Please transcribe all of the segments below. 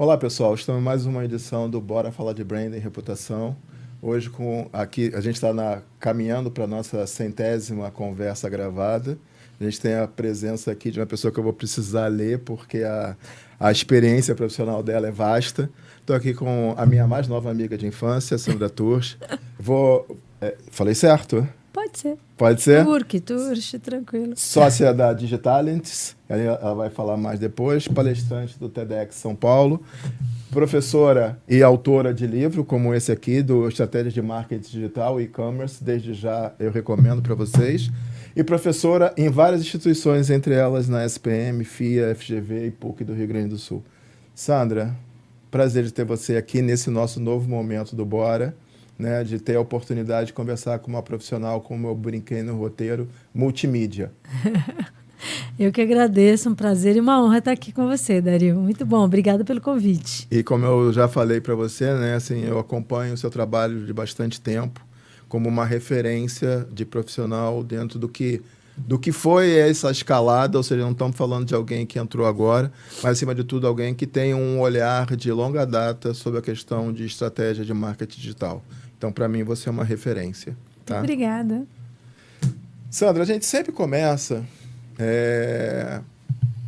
Olá, pessoal. Estamos em mais uma edição do Bora Falar de Branding e Reputação. Hoje, aqui, a gente está caminhando para a nossa 100ª conversa gravada. A gente tem a presença aqui de uma pessoa que eu vou precisar ler, porque a experiência profissional dela é vasta. Estou aqui com a minha mais nova amiga de infância, Sandra Tursch. Falei certo? Pode ser. Pode ser? Tursch, tranquilo. Sócia da Digitalents, ela vai falar mais depois, palestrante do TEDx São Paulo, professora e autora de livro, como esse aqui, do Estratégias de Marketing Digital e E-Commerce, desde já eu recomendo para vocês, e professora em várias instituições, entre elas na SPM, FIA, FGV e PUC do Rio Grande do Sul. Sandra, prazer de ter você aqui nesse nosso novo momento do Bora, né, de ter a oportunidade de conversar com uma profissional, como eu brinquei no roteiro, multimídia. Eu que agradeço, um prazer e uma honra estar aqui com você, Dario. Muito bom, obrigada pelo convite. E como eu já falei para você, né, assim, eu acompanho o seu trabalho de bastante tempo como uma referência de profissional dentro do que foi essa escalada, ou seja, não estamos falando de alguém que entrou agora, mas, acima de tudo, alguém que tem um olhar de longa data sobre a questão de estratégia de marketing digital. Então, para mim, você é uma referência. Tá? Obrigada. Sandra, a gente sempre começa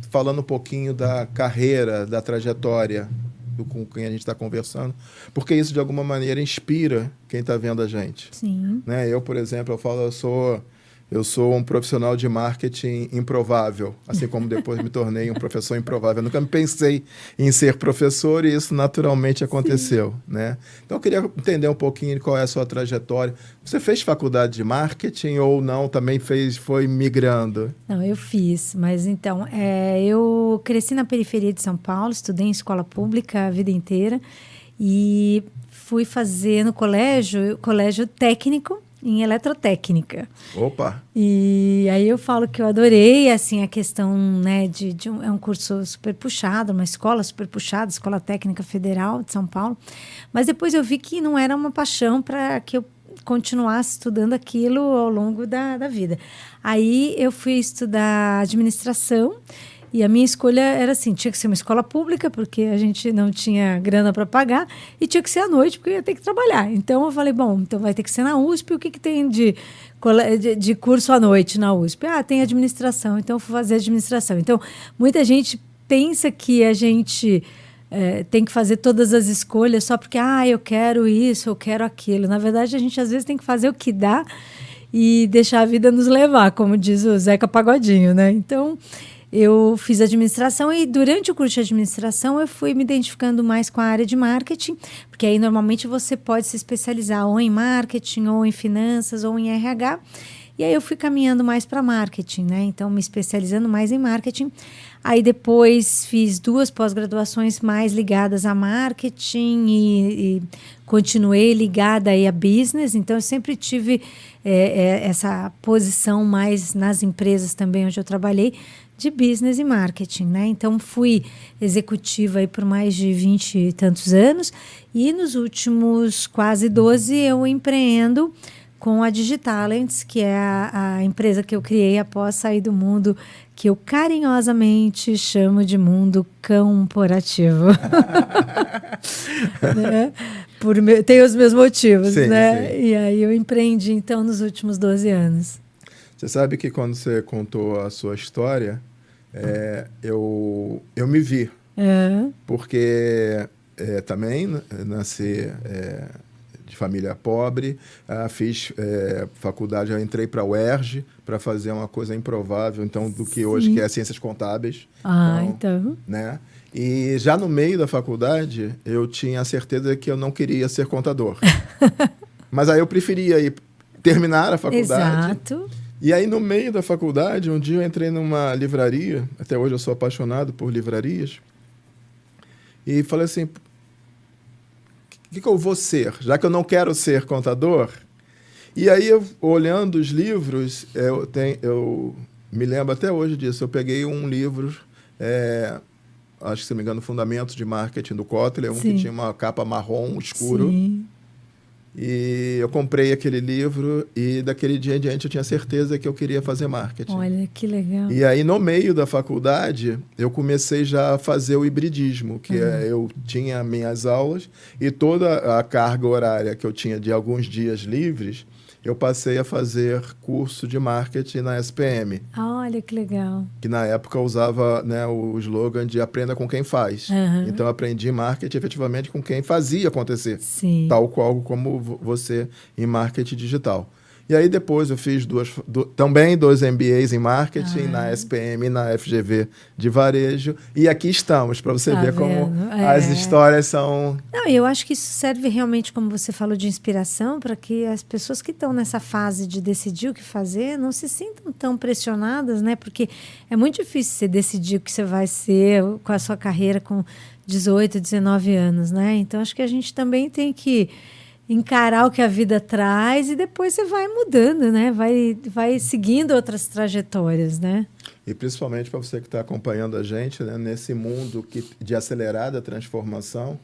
falando um pouquinho da carreira, da trajetória com quem a gente está conversando, porque isso, de alguma maneira, inspira quem está vendo a gente. Sim. Né? Eu, por exemplo, eu sou um profissional de marketing improvável, assim como depois me tornei um professor improvável. Eu nunca me pensei em ser professor e isso naturalmente aconteceu. Né? Então, eu queria entender um pouquinho qual é a sua trajetória. Você fez faculdade de marketing ou não? Também foi migrando? Não, eu fiz, mas então, eu cresci na periferia de São Paulo, estudei em escola pública a vida inteira e fui fazer no colégio técnico, em eletrotécnica. Opa! E aí eu falo que eu adorei, assim, a questão, né, é um curso super puxado, uma escola super puxada, Escola Técnica Federal de São Paulo. Mas depois eu vi que não era uma paixão para que eu continuasse estudando aquilo ao longo da vida. Aí eu fui estudar administração. E a minha escolha era assim, tinha que ser uma escola pública, porque a gente não tinha grana para pagar, e tinha que ser à noite, porque eu ia ter que trabalhar. Então, eu falei, bom, então vai ter que ser na USP, o que tem de curso à noite na USP? Ah, tem administração, então eu fui fazer administração. Então, muita gente pensa que a gente tem que fazer todas as escolhas só porque, eu quero isso, eu quero aquilo. Na verdade, a gente às vezes tem que fazer o que dá e deixar a vida nos levar, como diz o Zeca Pagodinho, né? Então, eu fiz administração e durante o curso de administração eu fui me identificando mais com a área de marketing, porque aí normalmente você pode se especializar ou em marketing, ou em finanças, ou em RH. E aí eu fui caminhando mais para marketing, né? Então, me especializando mais em marketing. Aí depois fiz 2 pós-graduações mais ligadas a marketing e continuei ligada aí a business. Então, eu sempre tive essa posição mais nas empresas também onde eu trabalhei, de business e marketing, né? Então, fui executiva aí por mais de 20 e tantos anos e nos últimos quase 12 eu empreendo com a Digitalents, que é a empresa que eu criei após sair do mundo que eu carinhosamente chamo de mundo corporativo. Né? Tem os meus motivos, sim, né? Sim. E aí eu empreendi, então, nos últimos 12 anos. Você sabe que quando você contou a sua história, eu me vi. Porque também nasci de família pobre, fiz faculdade, eu entrei para a UERJ para fazer uma coisa improvável, então, do que hoje que é Ciências Contábeis. Então. Né? E já no meio da faculdade, eu tinha a certeza que eu não queria ser contador. Mas aí eu preferia terminar a faculdade. Exato. E aí, no meio da faculdade, um dia eu entrei numa livraria, até hoje eu sou apaixonado por livrarias, e falei assim, o que eu vou ser? Já que eu não quero ser contador. E aí, olhando os livros, eu me lembro até hoje disso, eu peguei um livro, acho que, se não me engano, Fundamentos de Marketing do Kotler, que tinha uma capa marrom escuro. Sim. E eu comprei aquele livro e daquele dia em diante eu tinha certeza que eu queria fazer marketing. Olha, que legal. E aí, no meio da faculdade, eu comecei já a fazer o hibridismo, que eu tinha minhas aulas e toda a carga horária que eu tinha de alguns dias livres, eu passei a fazer curso de marketing na SPM. Olha, que legal. Que na época usava, né, o slogan de aprenda com quem faz. Então, eu aprendi marketing efetivamente com quem fazia acontecer. Sim. Tal qual como você em marketing digital. E aí depois eu fiz também dois MBAs em marketing, na SPM e na FGV de varejo. E aqui estamos, para você ver como as histórias são... Não, eu acho que isso serve realmente, como você falou, de inspiração para que as pessoas que estão nessa fase de decidir o que fazer não se sintam tão pressionadas, né? Porque é muito difícil você decidir o que você vai ser com a sua carreira com 18, 19 anos, né? Então, acho que a gente também tem que encarar o que a vida traz e depois você vai mudando, né? Vai seguindo outras trajetórias, né? E principalmente para você que está acompanhando a gente, né, nesse mundo de acelerada transformação,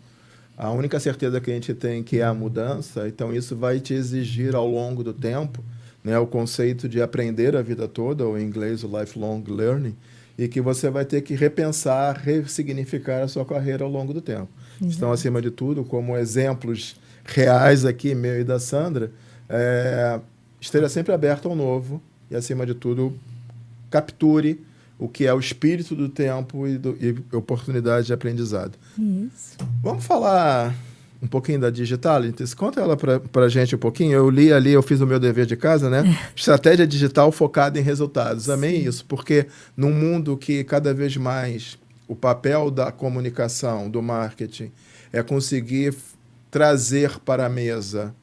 a única certeza que a gente tem que é a mudança, então isso vai te exigir ao longo do tempo, né, o conceito de aprender a vida toda, ou em inglês o lifelong learning, e que você vai ter que repensar, ressignificar a sua carreira ao longo do tempo. Exato. Então, acima de tudo, como exemplos reais aqui, meu e da Sandra, esteja sempre aberto ao novo e, acima de tudo, capture o que é o espírito do tempo e oportunidade de aprendizado. Isso. Vamos falar um pouquinho da Digitalis? Conta ela para a gente um pouquinho. Eu li ali, eu fiz o meu dever de casa, né? Estratégia digital focada em resultados. Amei isso, porque num mundo que cada vez mais o papel da comunicação, do marketing, é conseguir trazer para a mesa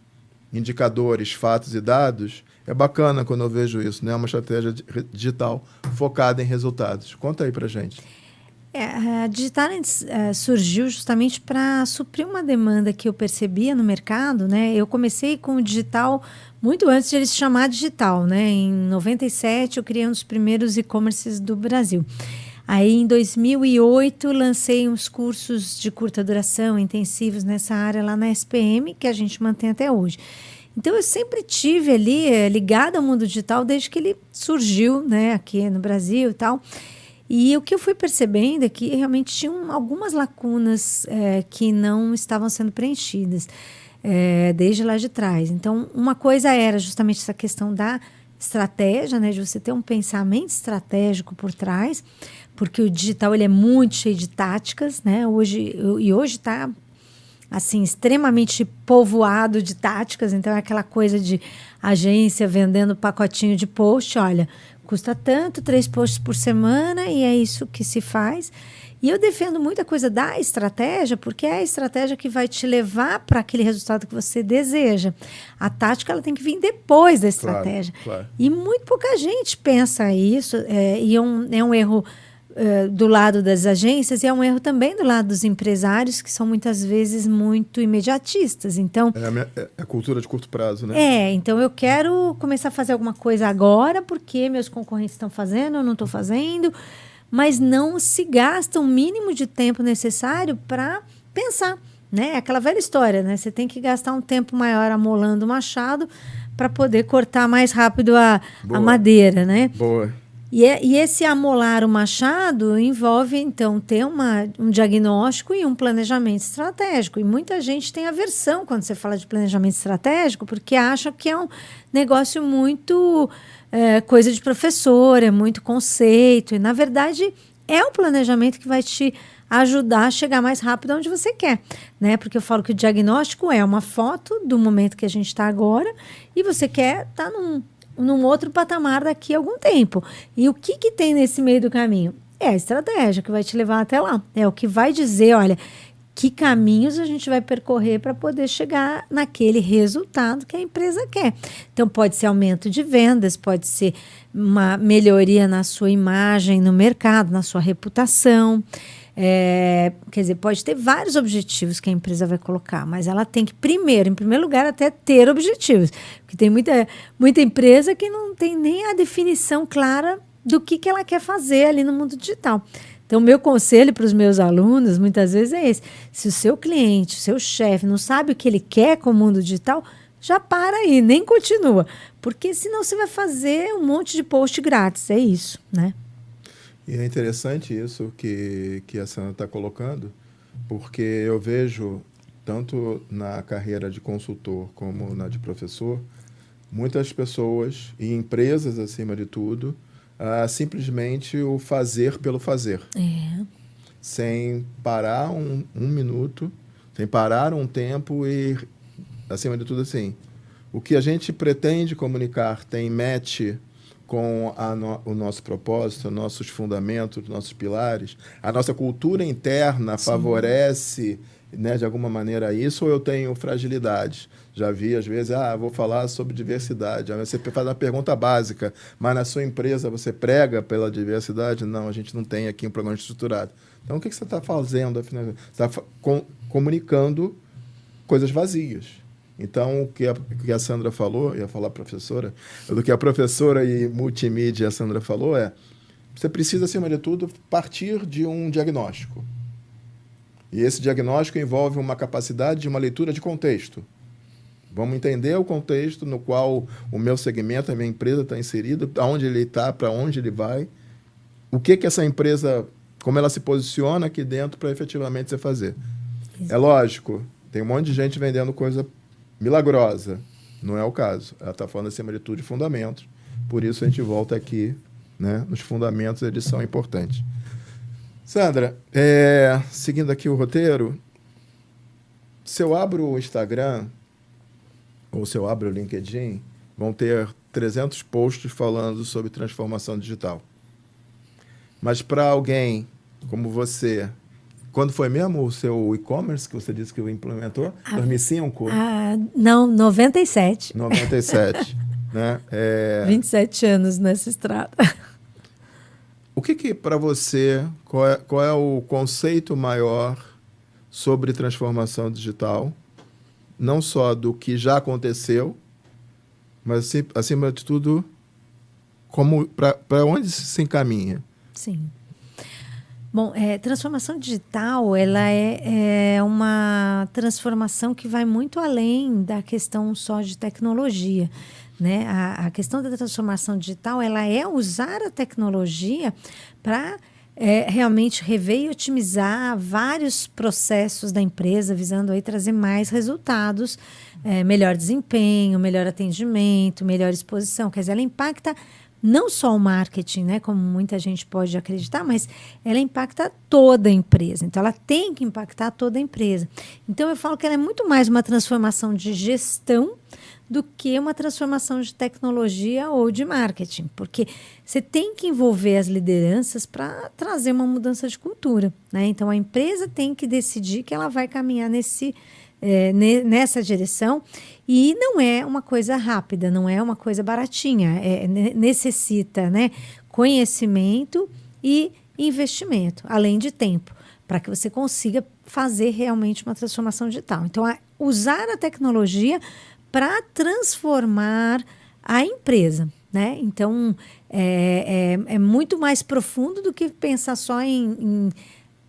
indicadores, fatos e dados, é bacana quando eu vejo isso, né? Uma estratégia digital focada em resultados. Conta aí para a gente. A Digitalis surgiu justamente para suprir uma demanda que eu percebia no mercado, né? Eu comecei com o digital muito antes de ele se chamar digital, né? Em 97 eu criei um dos primeiros e-commerces do Brasil. Aí, em 2008, lancei uns cursos de curta duração, intensivos nessa área lá na SPM, que a gente mantém até hoje. Então, eu sempre tive ali ligada ao mundo digital desde que ele surgiu, né, aqui no Brasil e tal. E o que eu fui percebendo é que realmente tinham algumas lacunas que não estavam sendo preenchidas desde lá de trás. Então, uma coisa era justamente essa questão da estratégia, né, de você ter um pensamento estratégico por trás, porque o digital ele é muito cheio de táticas, né? Hoje está assim extremamente povoado de táticas, então é aquela coisa de agência vendendo pacotinho de post, olha, custa tanto, 3 posts por semana e é isso que se faz. E eu defendo muita coisa da estratégia, porque é a estratégia que vai te levar para aquele resultado que você deseja. A tática ela tem que vir depois da estratégia. Claro. E muito pouca gente pensa isso, e é um erro do lado das agências e é um erro também do lado dos empresários, que são muitas vezes muito imediatistas. Então, é a cultura de curto prazo, né? Então eu quero começar a fazer alguma coisa agora, porque meus concorrentes estão fazendo, eu não estou fazendo, mas não se gasta o mínimo de tempo necessário para pensar, né? Aquela velha história, né? Você tem que gastar um tempo maior amolando o machado para poder cortar mais rápido a madeira, né? Boa. E esse amolar o machado envolve, então, ter um diagnóstico e um planejamento estratégico. E muita gente tem aversão quando você fala de planejamento estratégico, porque acha que é um negócio muito coisa de professor, é muito conceito. E, na verdade, é o planejamento que vai te ajudar a chegar mais rápido onde você quer, né? Porque eu falo que o diagnóstico é uma foto do momento que a gente está agora e você quer estar num outro patamar daqui a algum tempo. E o que tem nesse meio do caminho? É a estratégia que vai te levar até lá. É o que vai dizer, olha, que caminhos a gente vai percorrer para poder chegar naquele resultado que a empresa quer. Então, pode ser aumento de vendas, pode ser uma melhoria na sua imagem no mercado, na sua reputação. Quer dizer, pode ter vários objetivos que a empresa vai colocar, mas ela tem que, em primeiro lugar, até ter objetivos. Porque tem muita empresa que não tem nem a definição clara do que ela quer fazer ali no mundo digital. Então, o meu conselho para os meus alunos, muitas vezes, é esse. Se o seu cliente, o seu chefe, não sabe o que ele quer com o mundo digital, já para aí, nem continua. Porque senão você vai fazer um monte de post grátis, é isso, né? E é interessante isso que a Sandra está colocando, porque eu vejo, tanto na carreira de consultor como na de professor, muitas pessoas e empresas, acima de tudo, simplesmente o fazer pelo fazer. Sem parar um minuto, sem parar um tempo e, acima de tudo, assim, o que a gente pretende comunicar tem match com o nosso propósito, nossos fundamentos, nossos pilares, a nossa cultura interna favorece, né, de alguma maneira isso, ou eu tenho fragilidade? Já vi, às vezes, vou falar sobre diversidade. Aí você faz uma pergunta básica, mas na sua empresa você prega pela diversidade? Não, a gente não tem aqui um programa estruturado. Então, o que você está fazendo? Você está comunicando coisas vazias. Então, o que a Sandra falou, ia falar professora, do que a professora e multimídia a Sandra falou você precisa, acima de tudo, partir de um diagnóstico. E esse diagnóstico envolve uma capacidade de uma leitura de contexto. Vamos entender o contexto no qual o meu segmento, a minha empresa está inserido, aonde ele está, para onde ele vai, o que essa empresa, como ela se posiciona aqui dentro para efetivamente você fazer. Exato. É lógico, tem um monte de gente vendendo coisa milagrosa. Não é o caso. Ela está falando, acima de tudo, de fundamentos. Por isso, a gente volta aqui, né, nos fundamentos, eles são importantes. Sandra, seguindo aqui o roteiro, se eu abro o Instagram ou se eu abro o LinkedIn, vão ter 300 posts falando sobre transformação digital. Mas para alguém como você... Quando foi mesmo o seu e-commerce que você disse que implementou? 2005? Não, 97. 97, né? 27 anos nessa estrada. O que para você, qual é o conceito maior sobre transformação digital? Não só do que já aconteceu, mas, acima de tudo, para onde se encaminha? Sim. Bom, transformação digital, ela é uma transformação que vai muito além da questão só de tecnologia, né? A questão da transformação digital, ela é usar a tecnologia para realmente rever e otimizar vários processos da empresa, visando aí trazer mais resultados, melhor desempenho, melhor atendimento, melhor exposição. Quer dizer, ela impacta não só o marketing, né, como muita gente pode acreditar, mas ela impacta toda a empresa. Então, ela tem que impactar toda a empresa. Então, eu falo que ela é muito mais uma transformação de gestão do que uma transformação de tecnologia ou de marketing, porque você tem que envolver as lideranças para trazer uma mudança de cultura, né? Então, a empresa tem que decidir que ela vai caminhar nessa direção, e não é uma coisa rápida, não é uma coisa baratinha, necessita, né, conhecimento e investimento, além de tempo, para que você consiga fazer realmente uma transformação digital. Então, usar a tecnologia para transformar a empresa, né? Então, é muito mais profundo do que pensar só em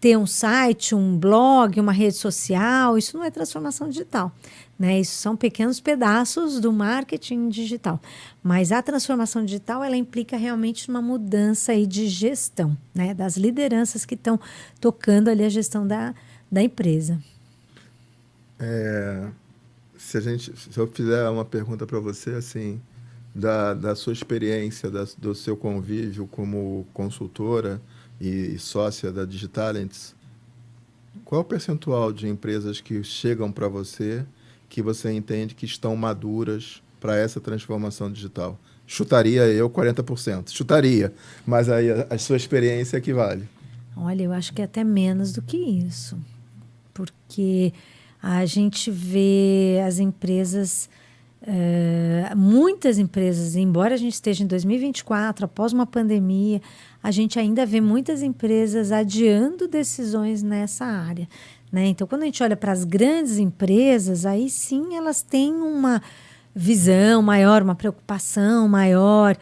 ter um site, um blog, uma rede social. Isso não é transformação digital, né? Isso são pequenos pedaços do marketing digital. Mas a transformação digital, ela implica realmente uma mudança aí de gestão, né? Das lideranças que estão tocando ali a gestão da empresa. Se eu fizer uma pergunta para você, assim, da sua experiência, do seu convívio como consultora e sócia da Digitalents, qual é o percentual de empresas que chegam para você que você entende que estão maduras para essa transformação digital? Chutaria eu 40%. Chutaria, mas aí a sua experiência é que vale. Olha, eu acho que é até menos do que isso, porque a gente vê as empresas, muitas empresas, embora a gente esteja em 2024, após uma pandemia, a gente ainda vê muitas empresas adiando decisões nessa área, né? Então, quando a gente olha para as grandes empresas, aí sim elas têm uma visão maior, uma preocupação maior,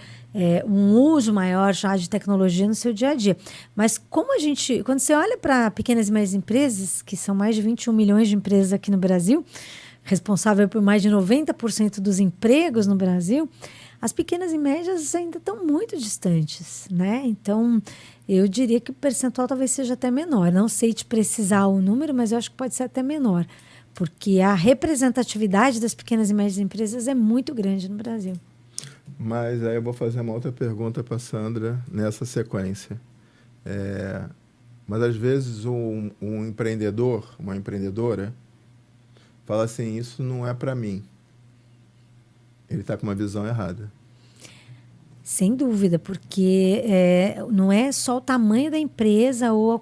um uso maior já de tecnologia no seu dia a dia. Mas quando você olha para pequenas e médias empresas, que são mais de 21 milhões de empresas aqui no Brasil, responsável por mais de 90% dos empregos no Brasil, as pequenas e médias ainda estão muito distantes, né? Então, eu diria que o percentual talvez seja até menor. Não sei te precisar o número, mas eu acho que pode ser até menor, porque a representatividade das pequenas e médias empresas é muito grande no Brasil. Mas aí eu vou fazer uma outra pergunta para a Sandra nessa sequência. Mas às vezes um empreendedor, uma empreendedora, fala assim, isso não é para mim. Ele está com uma visão errada. Sem dúvida, porque não é só o tamanho da empresa ou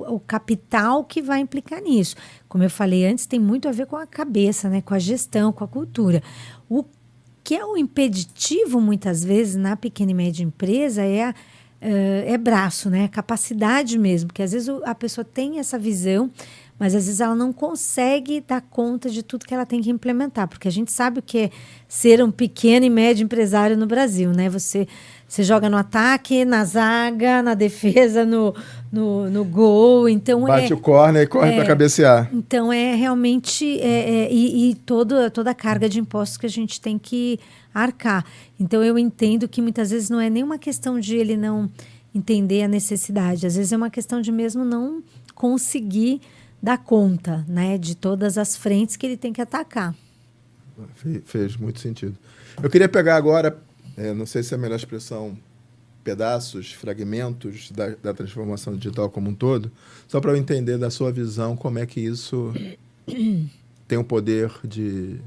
o capital que vai implicar nisso. Como eu falei antes, tem muito a ver com a cabeça, né? Com a gestão, com a cultura. O que é o impeditivo, muitas vezes, na pequena e média empresa é braço, né? Capacidade mesmo, porque às vezes a pessoa tem essa visão, mas às vezes ela não consegue dar conta de tudo que ela tem que implementar, porque a gente sabe o que é ser um pequeno e médio empresário no Brasil, né? Você joga no ataque, na zaga, na defesa, no gol, então bate o corner e corre para cabecear. Então é realmente e toda a carga de impostos que a gente tem que arcar. Então eu entendo que muitas vezes não é nenhuma questão de ele não entender a necessidade, às vezes é uma questão de mesmo não conseguir dar conta, né, de todas as frentes que ele tem que atacar. Fez muito sentido. Eu queria pegar agora, não sei se é a melhor expressão, pedaços, fragmentos da transformação digital como um todo, só para eu entender da sua visão como é que isso tem o poder de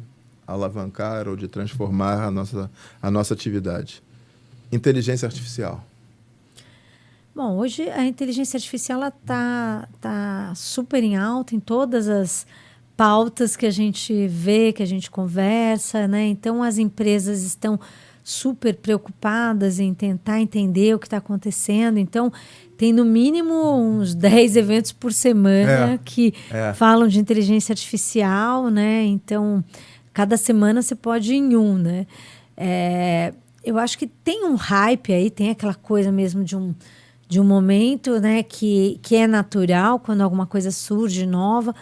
alavancar ou de transformar a nossa atividade. Inteligência artificial. Bom, hoje a inteligência artificial tá super em alta em todas as pautas que a gente vê, que a gente conversa, né? Então, as empresas estão super preocupadas em tentar entender o que está acontecendo. Então, tem no mínimo uns 10 eventos por semana que falam de inteligência artificial, né? Então, cada semana você pode ir em um, né? Eu acho que tem um hype aí, tem aquela coisa mesmo de um momento, né, que é natural quando alguma coisa surge nova,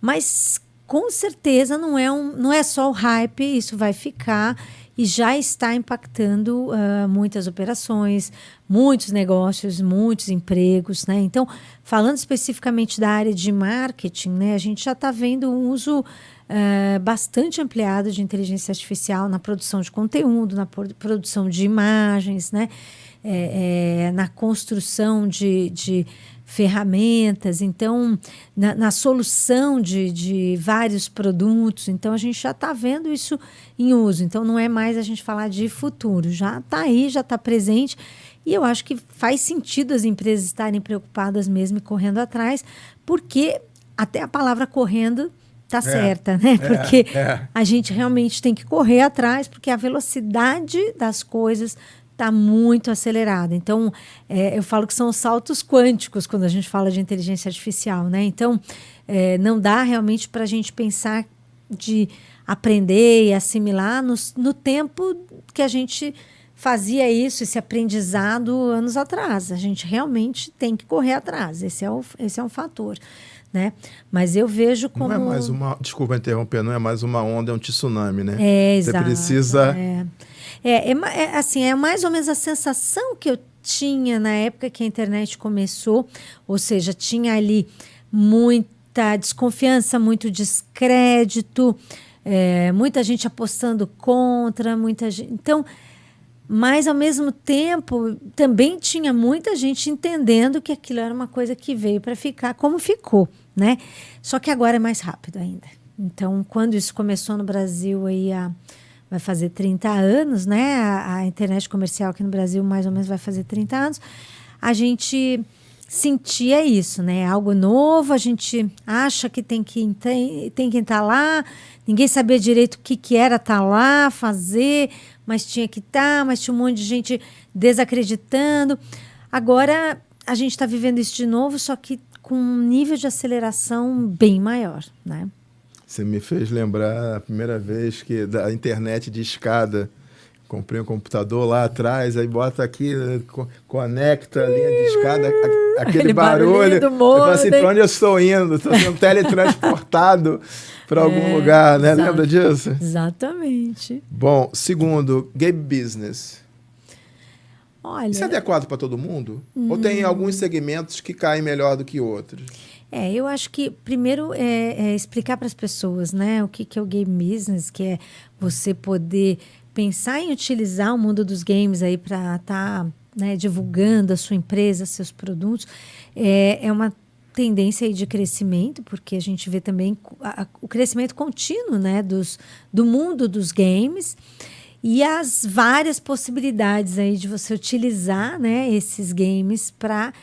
mas com certeza não é só o hype, isso vai ficar e já está impactando muitas operações, muitos negócios, muitos empregos, né? Então, falando especificamente da área de marketing, né, a gente já está vendo um uso bastante ampliado de inteligência artificial na produção de conteúdo, na produção de imagens, né? Na construção de ferramentas, então, na solução de vários produtos. Então, a gente já está vendo isso em uso. Então, não é mais a gente falar de futuro. Já está aí, já está presente. E eu acho que faz sentido as empresas estarem preocupadas mesmo e correndo atrás, porque até a palavra correndo está certa, né? Porque a gente realmente tem que correr atrás, porque a velocidade das coisas está muito acelerada. Então, eu falo que são os saltos quânticos quando a gente fala de inteligência artificial, né? Então, não dá realmente para a gente pensar de aprender e assimilar no tempo que a gente fazia isso, esse aprendizado anos atrás. A gente realmente tem que correr atrás. Esse é um fator, né? Mas eu vejo como... Não é mais desculpa interromper, não é mais uma onda, é um tsunami, né? Exato. Você precisa... assim, é mais ou menos a sensação que eu tinha na época que a internet começou, ou seja, tinha ali muita desconfiança, muito descrédito, muita gente apostando contra, muita gente... Então, mas, ao mesmo tempo, também tinha muita gente entendendo que aquilo era uma coisa que veio para ficar como ficou, né? Só que agora é mais rápido ainda. Então, quando isso começou no Brasil, aí vai fazer 30 anos, né? A internet comercial aqui no Brasil, mais ou menos, vai fazer 30 anos. A gente sentia isso, né? Algo novo, a gente acha que tem que estar lá, ninguém sabia direito o que era estar lá, fazer, mas tinha que estar, mas tinha um monte de gente desacreditando. Agora, a gente está vivendo isso de novo, só que com um nível de aceleração bem maior, né? Você me fez lembrar a primeira vez que da internet de escada. Comprei um computador lá atrás, aí bota aqui, conecta a linha de escada. aquele barulho. Do Você fala assim, para onde eu estou indo? Estou sendo teletransportado para algum lugar, né? Lembra disso? Exatamente. Bom, segundo, game business. Olha, Isso é adequado para todo mundo? Ou tem alguns segmentos que caem melhor do que outros? eu acho que primeiro é explicar para as pessoas, né, o que é o game business, que é você poder pensar em utilizar o mundo dos games aí para estar, né, divulgando a sua empresa, seus produtos. É uma tendência aí de crescimento, porque a gente vê também o crescimento contínuo, né, do mundo dos games e as várias possibilidades aí de você utilizar, né, esses games para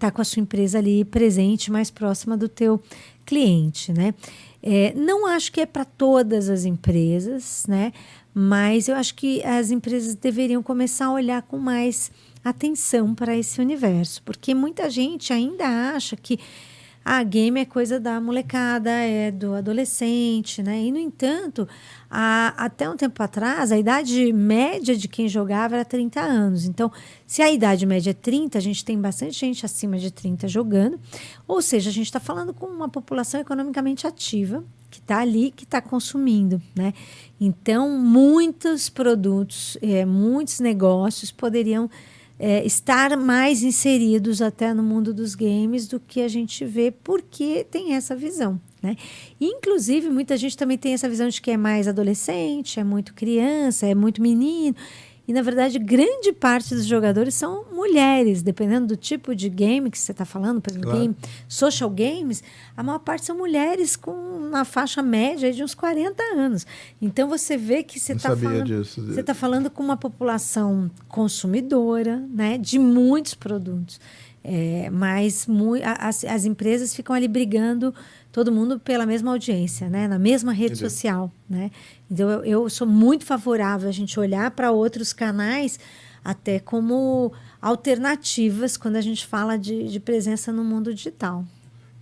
tá com a sua empresa ali presente, mais próxima do teu cliente, né? Não acho que é para todas as empresas, né? Mas eu acho que as empresas deveriam começar a olhar com mais atenção para esse universo, porque muita gente ainda acha que game é coisa da molecada, é do adolescente, né? E, no entanto, até um tempo atrás, a idade média de quem jogava era 30 anos. Então, se a idade média é 30, a gente tem bastante gente acima de 30 jogando. Ou seja, a gente está falando com uma população economicamente ativa, que está ali, que está consumindo, né? Então, muitos produtos, muitos negócios poderiam estar mais inseridos até no mundo dos games do que a gente vê, porque tem essa visão, né? Inclusive, muita gente também tem essa visão de que é mais adolescente, é muito criança, é muito menino. E, na verdade, grande parte dos jogadores são mulheres, dependendo do tipo de game que você está falando, por exemplo, Claro. social games, a maior parte são mulheres com uma faixa média de uns 40 anos. Então, você vê que você está falando com uma população consumidora, né, de muitos produtos. Mas as empresas ficam ali brigando, todo mundo pela mesma audiência, né? Na mesma rede social, né? Então, eu sou muito favorável a gente olhar para outros canais até como alternativas quando a gente fala de presença no mundo digital.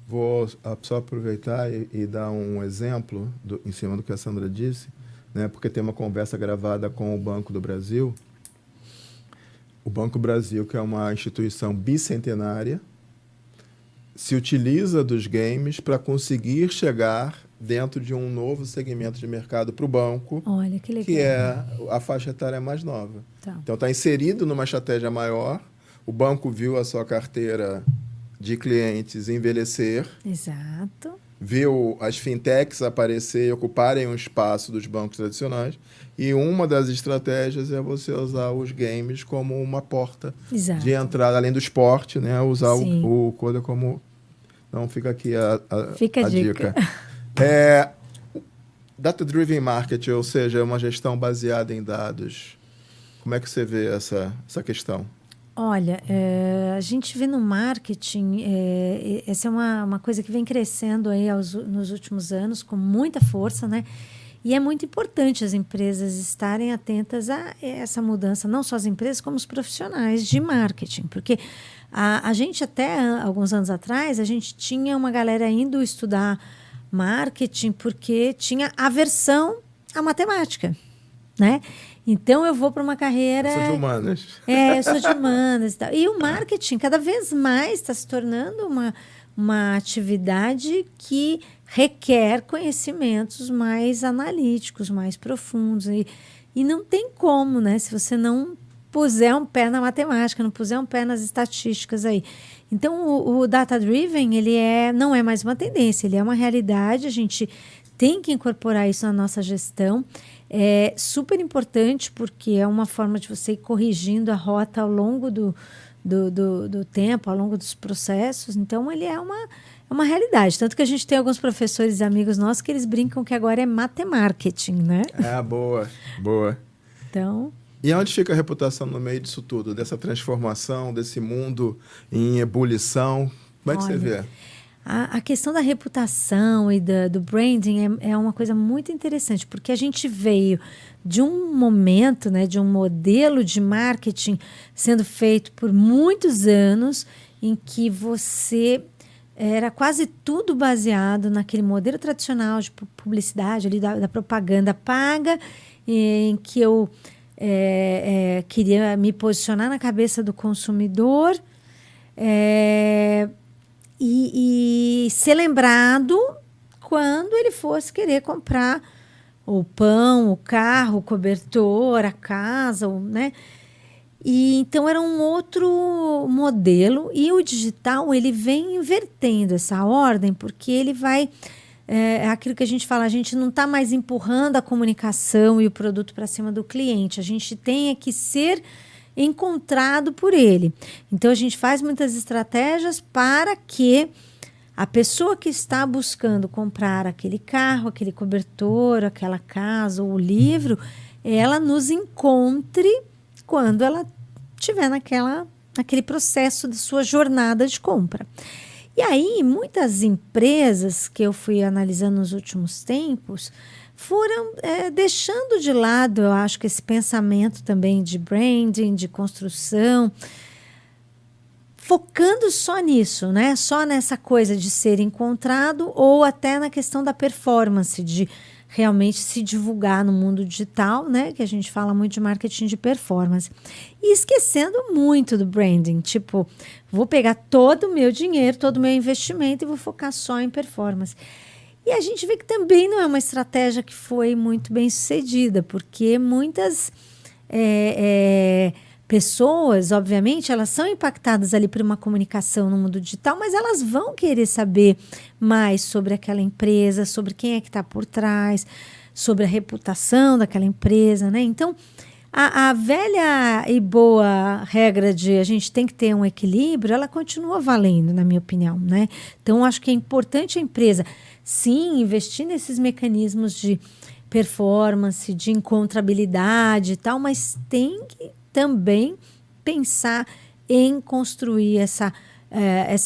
Vou só aproveitar e dar um exemplo em cima do que a Sandra disse, né? Porque tem uma conversa gravada com o Banco do Brasil. O Banco Brasil, que é uma instituição bicentenária, se utiliza dos games para conseguir chegar dentro de um novo segmento de mercado para o banco. Olha, que legal. Que é a faixa etária mais nova. Tá. Então, está inserido numa estratégia maior. O banco viu a sua carteira de clientes envelhecer. Exato. Viu as fintechs aparecer e ocuparem um espaço dos bancos tradicionais. E uma das estratégias é você usar os games como uma porta Exato. de entrada, além do esporte, né? Usar o Coda como... Então, fica aqui a dica. Data-driven marketing, ou seja, uma gestão baseada em dados. Como é que você vê essa questão? Olha, a gente vê no marketing, essa é uma coisa que vem crescendo aí nos últimos anos com muita força, né? E é muito importante as empresas estarem atentas a essa mudança, não só as empresas, como os profissionais de marketing, porque a gente até alguns anos atrás, a gente tinha uma galera indo estudar marketing porque tinha aversão à matemática, né? Então, eu vou para uma carreira... Eu sou de humanas. Eu sou de humanas e tal. E o marketing, cada vez mais, está se tornando uma atividade que requer conhecimentos mais analíticos, mais profundos. E não tem como, né? Se você não puser um pé na matemática, não puser um pé nas estatísticas aí. Então, o data-driven, ele não é mais uma tendência, ele é uma realidade, a gente tem que incorporar isso na nossa gestão. É super importante porque é uma forma de você ir corrigindo a rota ao longo do tempo, ao longo dos processos. Então, ele é uma realidade. Tanto que a gente tem alguns professores amigos nossos que eles brincam que agora é matemarketing, né? Boa, boa. Então... E onde fica a reputação no meio disso tudo? Dessa transformação, desse mundo em ebulição? Como é que você vê? A questão da reputação e do branding é uma coisa muito interessante, porque a gente veio de um momento, né, de um modelo de marketing sendo feito por muitos anos, em que você era quase tudo baseado naquele modelo tradicional de publicidade, ali da propaganda paga, em que eu queria me posicionar na cabeça do consumidor, E ser lembrado quando ele fosse querer comprar o pão, o carro, o cobertor, a casa, né? E então era um outro modelo, e o digital ele vem invertendo essa ordem, porque ele vai aquilo que a gente fala, a gente não está mais empurrando a comunicação e o produto para cima do cliente, a gente tem que ser encontrado por ele. Então a gente faz muitas estratégias para que a pessoa que está buscando comprar aquele carro, aquele cobertor, aquela casa ou o livro, ela nos encontre quando ela estiver naquele processo de sua jornada de compra. E aí, muitas empresas que eu fui analisando nos últimos tempos foram deixando de lado, eu acho que esse pensamento também de branding, de construção, focando só nisso, né? Só nessa coisa de ser encontrado ou até na questão da performance, de realmente se divulgar no mundo digital, né? Que a gente fala muito de marketing de performance. E esquecendo muito do branding, tipo, vou pegar todo o meu dinheiro, todo o meu investimento e vou focar só em performance. E a gente vê que também não é uma estratégia que foi muito bem sucedida, porque muitas pessoas, obviamente, elas são impactadas ali por uma comunicação no mundo digital, mas elas vão querer saber mais sobre aquela empresa, sobre quem é que está por trás, sobre a reputação daquela empresa, né? Então, a velha e boa regra de a gente tem que ter um equilíbrio, ela continua valendo, na minha opinião, né? Então, acho que é importante a empresa, sim, investir nesses mecanismos de performance, de encontrabilidade e tal, mas tem que também pensar em construir essa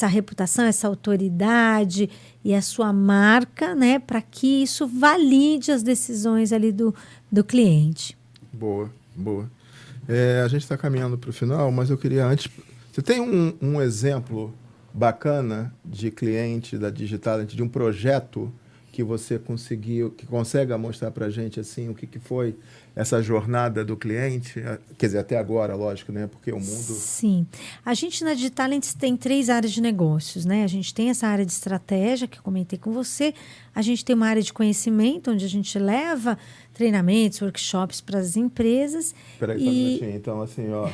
reputação, essa autoridade e a sua marca, né, para que isso valide as decisões ali do cliente. Boa. A gente está caminhando para o final, mas eu queria antes... Você tem um exemplo bacana de cliente da Digitalent, de um projeto que você conseguiu, que consegue mostrar para a gente assim, o que foi essa jornada do cliente? Quer dizer, até agora, lógico, né? Porque o mundo... Sim. A gente na Digitalent tem 3 áreas de negócios, né? A gente tem essa área de estratégia, que eu comentei com você. A gente tem uma área de conhecimento, onde a gente leva treinamentos, workshops para as empresas. Espera aí, só um minutinho. Então, assim, ó,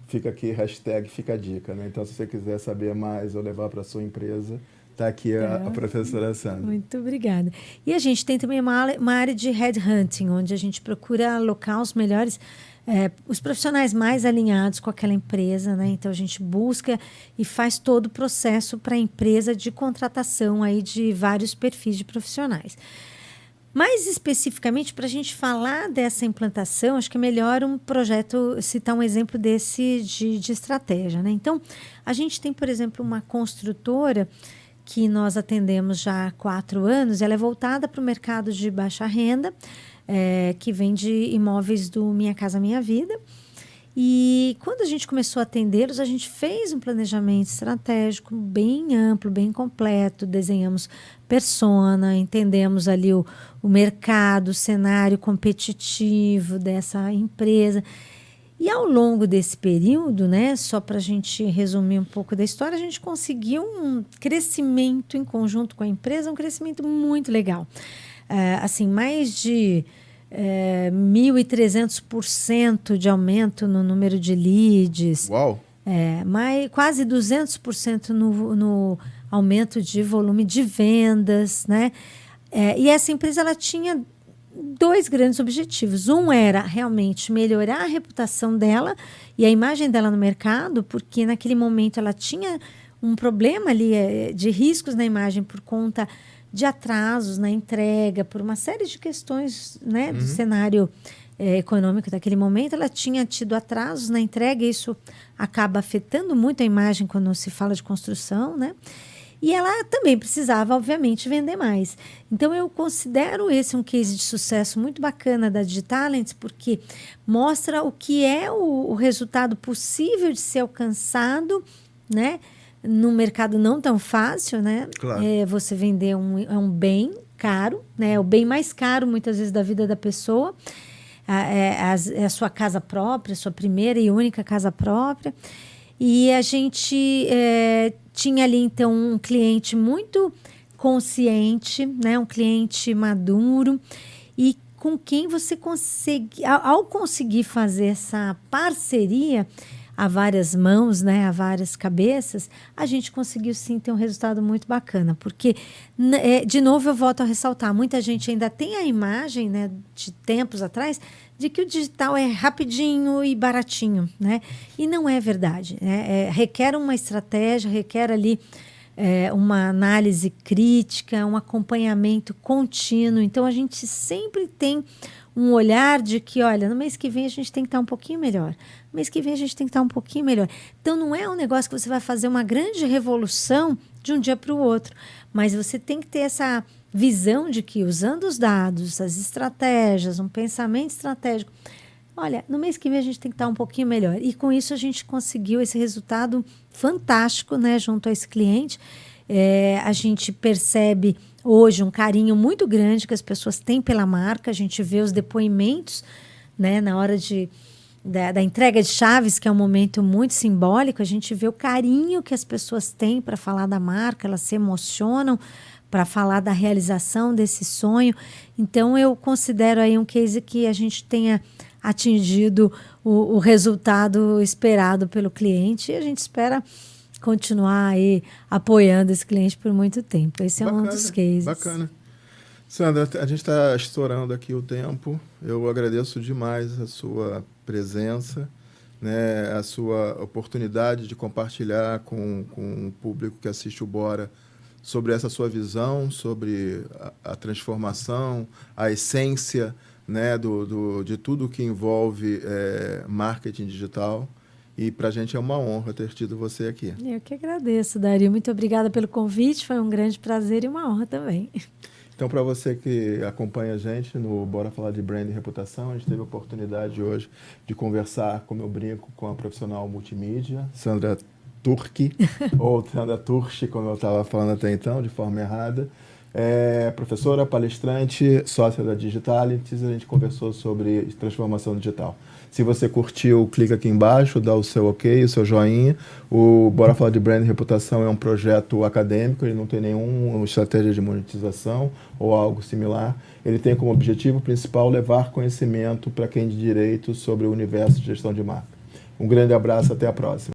fica aqui, hashtag fica a dica, né? Então, se você quiser saber mais ou levar para a sua empresa... Está aqui a professora Sandra. Muito obrigada. E a gente tem também uma área de headhunting, onde a gente procura alocar os melhores, os profissionais mais alinhados com aquela empresa, né? Então, a gente busca e faz todo o processo para a empresa de contratação aí de vários perfis de profissionais. Mais especificamente, para a gente falar dessa implantação, acho que é melhor um projeto, citar um exemplo desse de estratégia, né? Então, a gente tem, por exemplo, uma construtora que nós atendemos já há 4 anos, ela é voltada para o mercado de baixa renda, que vende imóveis do Minha Casa Minha Vida. E quando a gente começou a atendê-los, a gente fez um planejamento estratégico bem amplo, bem completo, desenhamos persona, entendemos ali o mercado, o cenário competitivo dessa empresa. E ao longo desse período, né, só para a gente resumir um pouco da história, a gente conseguiu um crescimento em conjunto com a empresa, um crescimento muito legal. Assim, mais de 1.300% de aumento no número de leads. Uau! Quase 200% no aumento de volume de vendas, né? E essa empresa ela tinha 2 grandes objetivos. Um era realmente melhorar a reputação dela e a imagem dela no mercado, porque naquele momento ela tinha um problema ali de riscos na imagem por conta de atrasos na entrega, por uma série de questões, né, do cenário econômico daquele momento. Ela tinha tido atrasos na entrega, e isso acaba afetando muito a imagem quando se fala de construção, né? E ela também precisava, obviamente, vender mais. Então, eu considero esse um case de sucesso muito bacana da Digitalent, porque mostra o que é o resultado possível de ser alcançado, né? Num mercado não tão fácil, né? Claro. Você vender um bem caro, né? O bem mais caro, muitas vezes, da vida da pessoa. É a sua casa própria, a sua primeira e única casa própria. E a gente tinha ali, então, um cliente muito consciente, né? Um cliente maduro e com quem você consegue, ao conseguir fazer essa parceria a várias mãos, né, a várias cabeças, a gente conseguiu sim ter um resultado muito bacana, porque, de novo, eu volto a ressaltar, muita gente ainda tem a imagem, né, de tempos atrás, de que o digital é rapidinho e baratinho, né, e não é verdade, né, requer uma estratégia, requer ali uma análise crítica, um acompanhamento contínuo. Então, a gente sempre tem um olhar de que, olha, no mês que vem a gente tem que estar um pouquinho melhor. No mês que vem a gente tem que estar um pouquinho melhor. Então, não é um negócio que você vai fazer uma grande revolução de um dia para o outro, mas você tem que ter essa visão de que, usando os dados, as estratégias, um pensamento estratégico, olha, no mês que vem a gente tem que estar um pouquinho melhor. E com isso a gente conseguiu esse resultado fantástico, né, junto a esse cliente. A gente percebe hoje um carinho muito grande que as pessoas têm pela marca. A gente vê os depoimentos, né, na hora da entrega de chaves, que é um momento muito simbólico. A gente vê o carinho que as pessoas têm para falar da marca, elas se emocionam para falar da realização desse sonho. Então, eu considero aí um case que a gente tenha atingido o resultado esperado pelo cliente, e a gente espera continuar aí apoiando esse cliente por muito tempo. Esse é um dos cases. Bacana. Sandra, a gente está estourando aqui o tempo. Eu agradeço demais a sua presença, né, a sua oportunidade de compartilhar com o público que assiste o Bora sobre essa sua visão, sobre a transformação, a essência, né, de tudo que envolve marketing digital. E para a gente é uma honra ter tido você aqui. Eu que agradeço, Dario. Muito obrigada pelo convite. Foi um grande prazer e uma honra também. Então, para você que acompanha a gente no Bora Falar de Brand e Reputação, a gente teve a oportunidade hoje de conversar, como eu brinco, com a profissional multimídia, Sandra Turki, ou Sandra Turchi, como eu estava falando até então, de forma errada. Professora, palestrante, sócia da Digitalities, a gente conversou sobre transformação digital. Se você curtiu, clica aqui embaixo, dá o seu ok, o seu joinha. O Bora Falar de Brand e Reputação é um projeto acadêmico, ele não tem nenhuma estratégia de monetização ou algo similar. Ele tem como objetivo principal levar conhecimento para quem de direito sobre o universo de gestão de marca. Um grande abraço, até a próxima.